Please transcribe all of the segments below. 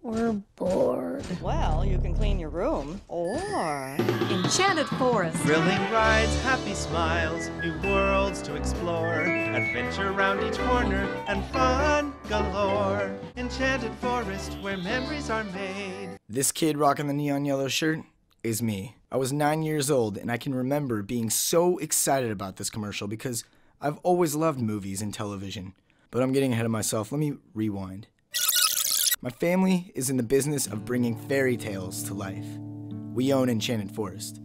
We're bored. Well, you can clean your room, or... Enchanted Forest. Thrilling rides, happy smiles, new worlds to explore, adventure round each corner, and fun galore. Enchanted Forest, where memories are made. This kid rocking the neon yellow shirt is me. I was 9 years old, and I can remember being so excited about this commercial because I've always loved movies and television. But I'm getting ahead of myself. Let me rewind. My family is in the business of bringing fairy tales to life. We own Enchanted Forest.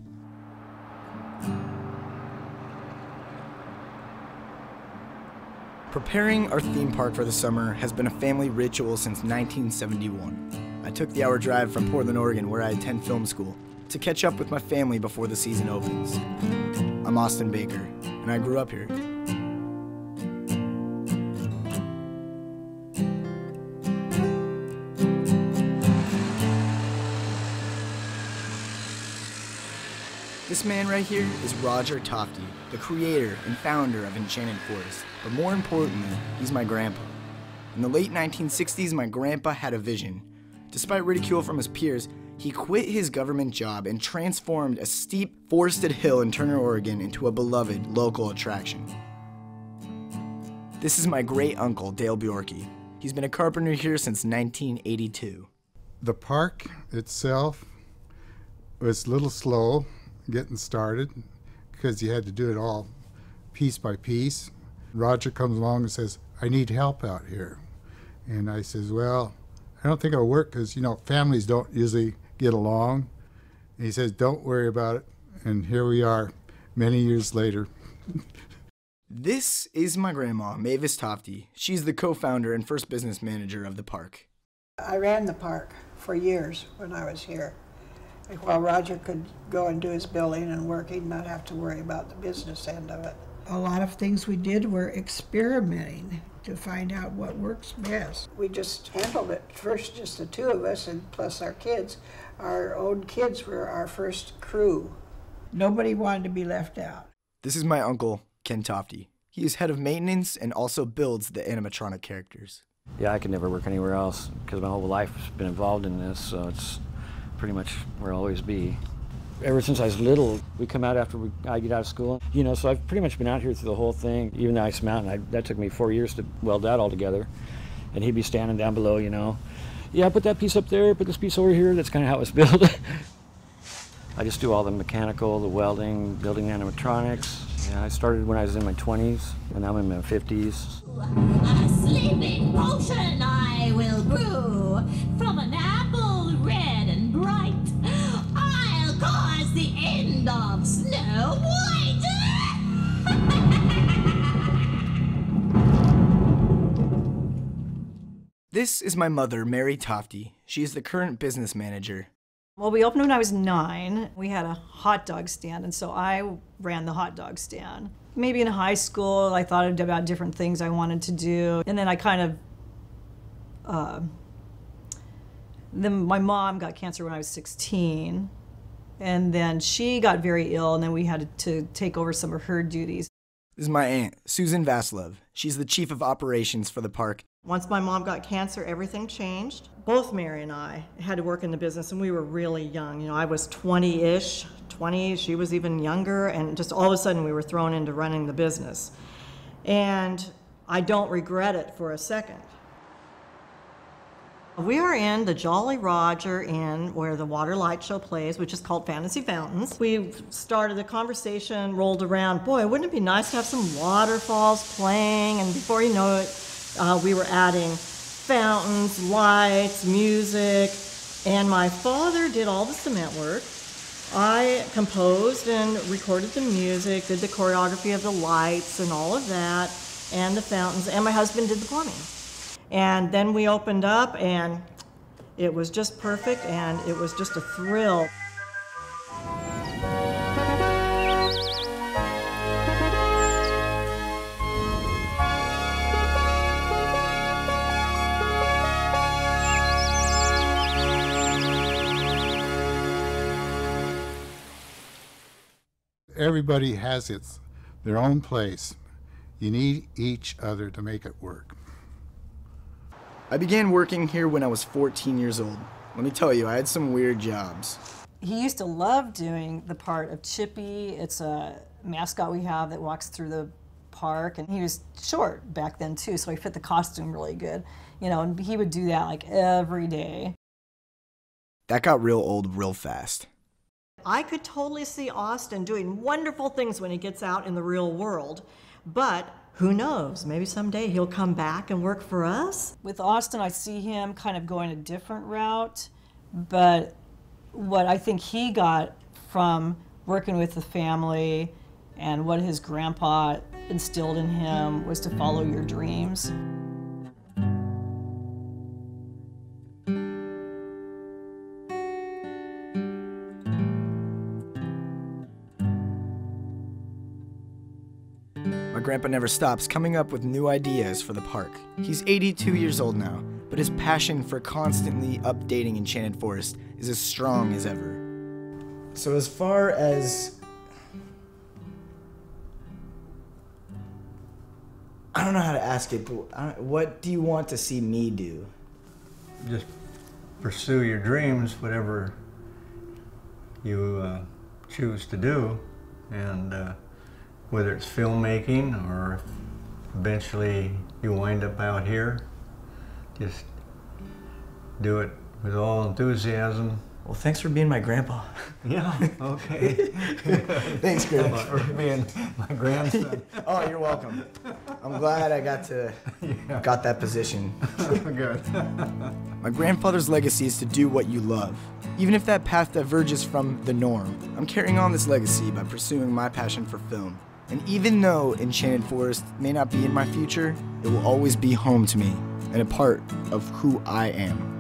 Preparing our theme park for the summer has been a family ritual since 1971. I took the hour drive from Portland, Oregon, where I attend film school, to catch up with my family before the season opens. I'm Austin Baker, and I grew up here. This man right here is Roger Tofty, the creator and founder of Enchanted Forest. But more importantly, he's my grandpa. In the late 1960s, my grandpa had a vision. Despite ridicule from his peers, he quit his government job and transformed a steep, forested hill in Turner, Oregon into a beloved local attraction. This is my great-uncle, Dale Bjorky. He's been a carpenter here since 1982. The park itself was a little slow getting started because you had to do it all piece by piece. Roger comes along and says, I need help out here. And I says, well, I don't think it'll work because, you know, families don't usually get along. And he says, don't worry about it. And here we are many years later. This is my grandma, Mavis Tofty. She's the co-founder and first business manager of the park. I ran the park for years when I was here. While Roger could go and do his building and work, he'd not have to worry about the business end of it. A lot of things we did were experimenting to find out what works best. We just handled it first, just the two of us, and plus our kids. Our own kids were our first crew. Nobody wanted to be left out. This is my uncle, Ken Tofty. He is head of maintenance and also builds the animatronic characters. Yeah, I could never work anywhere else because my whole life has been involved in this, so it's pretty much where I'll always be. Ever since I was little, we come out after I get out of school. You know, so I've pretty much been out here through the whole thing. Even the Ice Mountain, that took me 4 years to weld that all together. And he'd be standing down below, you know. Yeah, put that piece up there, put this piece over here. That's kind of how it was built. I just do all the mechanical, the welding, building animatronics. Yeah, I started when I was in my 20s, and now I'm in my 50s. A sleeping potion I will brew from an apple red and bright. I'll cause the end of Snow White. This is my mother, Mary Tofty. She is the current business manager. Well, we opened when I was 9. We had a hot dog stand, and so I ran the hot dog stand. Maybe in high school, I thought about different things I wanted to do. And then I kind of, then my mom got cancer when I was 16. And then she got very ill, and then we had to take over some of her duties. This is my aunt, Susan Vaslov. She's the chief of operations for the park. Once my mom got cancer, everything changed. Both Mary and I had to work in the business, and we were really young. You know, I was 20-ish, 20, she was even younger, and just all of a sudden we were thrown into running the business. And I don't regret it for a second. We are in the Jolly Roger Inn where the water light show plays, which is called Fantasy Fountains. We started the conversation, rolled around, boy, wouldn't it be nice to have some waterfalls playing? And before you know it, we were adding fountains, lights, music, and my father did all the cement work. I composed and recorded the music, did the choreography of the lights and all of that, and the fountains, and my husband did the plumbing. And then we opened up, and it was just perfect, and it was just a thrill. Everybody has their own place. You need each other to make it work. I began working here when I was 14 years old. Let me tell you, I had some weird jobs. He used to love doing the part of Chippy. It's a mascot we have that walks through the park, and he was short back then too, so he fit the costume really good. You know, and he would do that like every day. That got real old real fast. I could totally see Austin doing wonderful things when he gets out in the real world, but who knows, maybe someday he'll come back and work for us? With Austin, I see him kind of going a different route, but what I think he got from working with the family and what his grandpa instilled in him was to follow your dreams. My grandpa never stops coming up with new ideas for the park. He's 82 years old now, but his passion for constantly updating Enchanted Forest is as strong as ever. So as far as... I don't know how to ask it, but what do you want to see me do? Just pursue your dreams, whatever you choose to do, and whether it's filmmaking or eventually you wind up out here, just do it with all enthusiasm. Well, thanks for being my grandpa. Yeah, okay. Thanks, Grandpa. For being my grandson. Oh, you're welcome. I'm glad I got that position. Good. My grandfather's legacy is to do what you love, even if that path diverges from the norm. I'm carrying on this legacy by pursuing my passion for film. And even though Enchanted Forest may not be in my future, it will always be home to me and a part of who I am.